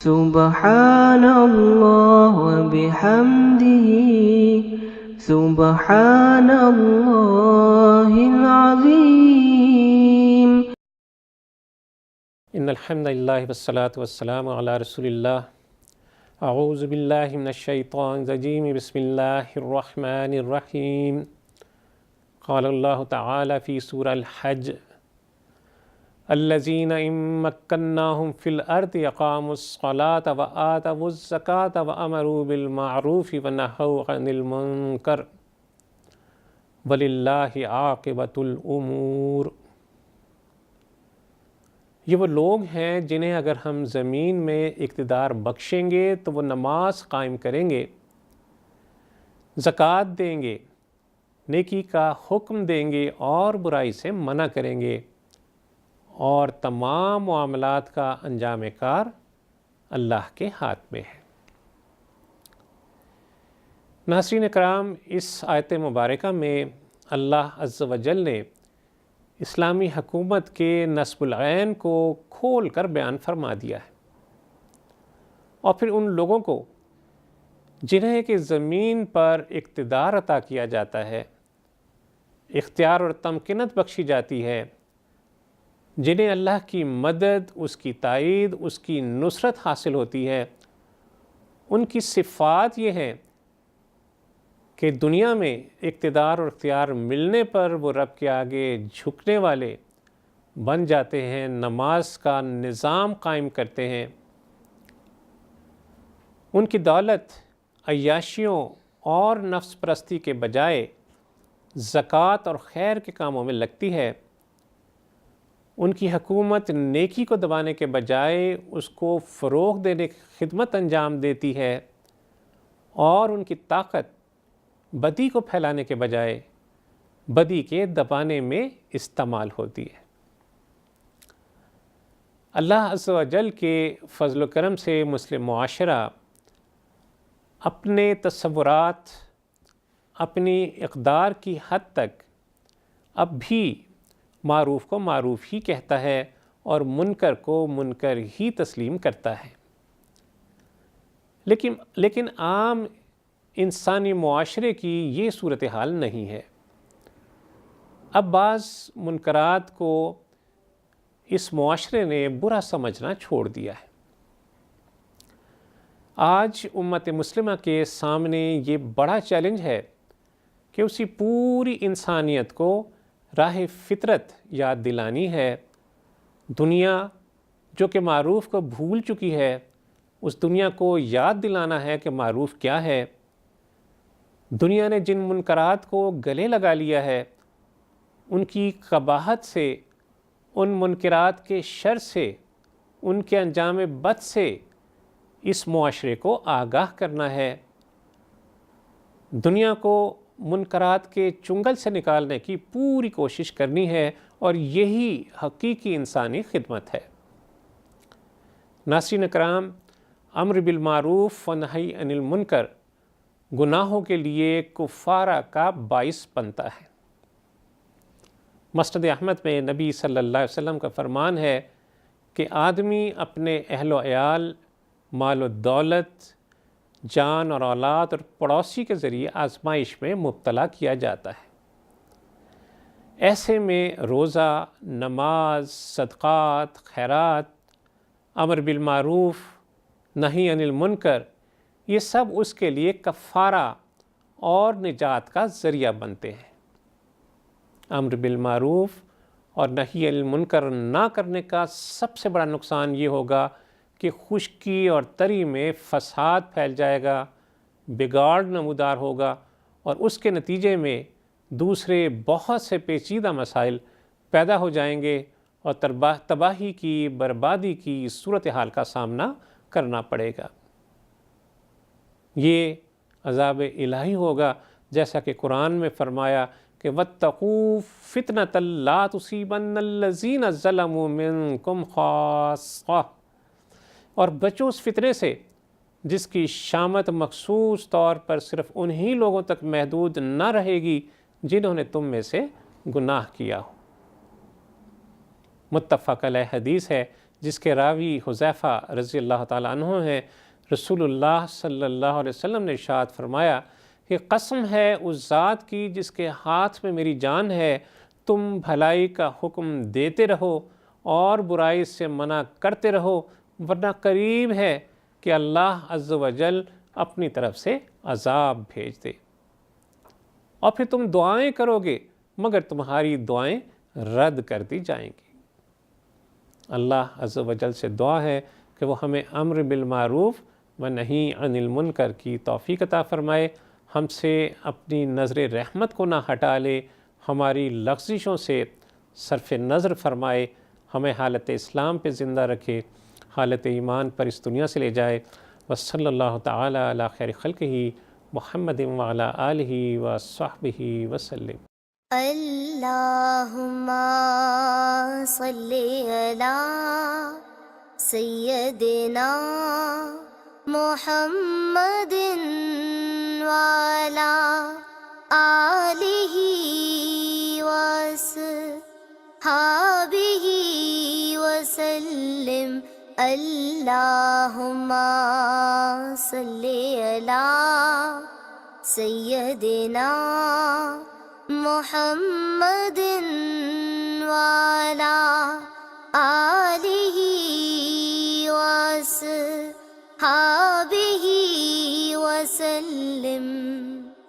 سبحان اللہ وبحمدہ سبحان اللہ العظیم۔ ان الحمد للہ والصلاة والسلام علی رسول اللہ۔ اعوذ باللہ من الشیطان الرجیم، بسم اللہ الرحمن الرحیم۔ قال اللہ تعالی فی سورہ الحج: الذین ان مکناہم فی الارض اقاموا الصلاة وآتوا الزکاة وامروا بالمعروف ونہوا عن المنکر وللہ عاقبۃ الامور۔ یہ وہ لوگ ہیں جنہیں اگر ہم زمین میں اقتدار بخشیں گے تو وہ نماز قائم کریں گے، زکوٰۃ دیں گے، نیکی کا حکم دیں گے اور برائی سے منع کریں گے، اور تمام معاملات کا انجام کار اللہ کے ہاتھ میں ہے۔ ناظرین کرام، اس آیت مبارکہ میں اللہ عز و جل نے اسلامی حکومت کے نصب العین کو کھول کر بیان فرما دیا ہے، اور پھر ان لوگوں کو جنہیں کہ زمین پر اقتدار عطا کیا جاتا ہے، اختیار اور تمکنت بخشی جاتی ہے، جنہیں اللہ کی مدد، اس کی تائید، اس کی نصرت حاصل ہوتی ہے، ان کی صفات یہ ہیں کہ دنیا میں اقتدار اور اختیار ملنے پر وہ رب کے آگے جھکنے والے بن جاتے ہیں، نماز کا نظام قائم کرتے ہیں، ان کی دولت عیاشیوں اور نفس پرستی کے بجائے زکوٰۃ اور خیر کے کاموں میں لگتی ہے، ان کی حکومت نیکی کو دبانے کے بجائے اس کو فروغ دینے کی خدمت انجام دیتی ہے، اور ان کی طاقت بدی کو پھیلانے کے بجائے بدی کے دبانے میں استعمال ہوتی ہے۔ اللہ عز و جل کے فضل و کرم سے مسلم معاشرہ اپنے تصورات، اپنی اقدار کی حد تک اب بھی معروف کو معروف ہی کہتا ہے اور منکر کو منکر ہی تسلیم کرتا ہے، لیکن عام انسانی معاشرے کی یہ صورتحال نہیں ہے۔ اب بعض منکرات کو اس معاشرے نے برا سمجھنا چھوڑ دیا ہے۔ آج امت مسلمہ کے سامنے یہ بڑا چیلنج ہے کہ اسی پوری انسانیت کو راہ فطرت یاد دلانی ہے۔ دنیا جو کہ معروف کو بھول چکی ہے، اس دنیا کو یاد دلانا ہے کہ معروف کیا ہے۔ دنیا نے جن منکرات کو گلے لگا لیا ہے، ان کی قباحت سے، ان منکرات کے شر سے، ان کے انجام بد سے اس معاشرے کو آگاہ کرنا ہے۔ دنیا کو منکرات کے چنگل سے نکالنے کی پوری کوشش کرنی ہے، اور یہی حقیقی انسانی خدمت ہے۔ ناظرین کرام، امر بالمعروف و نہی عن المنکر گناہوں کے لیے کفارہ کا باعث بنتا ہے۔ مسند احمد میں نبی صلی اللہ علیہ وسلم کا فرمان ہے کہ آدمی اپنے اہل و عیال، مال و دولت، جان اور اولاد اور پڑوسی کے ذریعے آزمائش میں مبتلا کیا جاتا ہے۔ ایسے میں روزہ، نماز، صدقات، خیرات، امر بالمعروف، نہی عن المنکر، یہ سب اس کے لیے کفارہ اور نجات کا ذریعہ بنتے ہیں۔ امر بالمعروف اور نہی عن المنکر نہ کرنے کا سب سے بڑا نقصان یہ ہوگا کہ خشکی اور تری میں فساد پھیل جائے گا، بگاڑ نمودار ہوگا، اور اس کے نتیجے میں دوسرے بہت سے پیچیدہ مسائل پیدا ہو جائیں گے، اور تباہی کی، بربادی کی صورتحال کا سامنا کرنا پڑے گا۔ یہ عذاب الہی ہوگا، جیسا کہ قرآن میں فرمایا کہ وَاتَّقُوا فِتْنَةً لَا تُصِيبَنَّ الَّذِينَ ظَلَمُوا مِنْكُمْ خَاصَّةً، اور بچو اس فتنے سے جس کی شامت مخصوص طور پر صرف انہی لوگوں تک محدود نہ رہے گی جنہوں نے تم میں سے گناہ کیا ہو۔ متفق علیہ حدیث ہے جس کے راوی حذیفہ رضی اللہ تعالیٰ عنہ ہیں، رسول اللہ صلی اللہ علیہ وسلم نے ارشاد فرمایا کہ قسم ہے اس ذات کی جس کے ہاتھ میں میری جان ہے، تم بھلائی کا حکم دیتے رہو اور برائی سے منع کرتے رہو، ورنہ قریب ہے کہ اللہ عز و جل اپنی طرف سے عذاب بھیج دے، اور پھر تم دعائیں کرو گے مگر تمہاری دعائیں رد کر دی جائیں گی۔ اللہ عز و جل سے دعا ہے کہ وہ ہمیں امر بالمعروف و نہی عن المنکر کی توفیق عطا فرمائے، ہم سے اپنی نظر رحمت کو نہ ہٹا لے، ہماری لغزشوں سے صرف نظر فرمائے، ہمیں حالت اسلام پہ زندہ رکھے، حالت ایمان پر اس دنیا سے لے جائے۔ وصلی اللہ تعالی علی خیر خلقہ محمد وعلی آلہ وصحبہ وسلم۔ اللہم صلی علی سیدنا محمد وعلی آلہ وصحبہ وسلم۔ اللہم صلی علی سیدنا محمد وعلی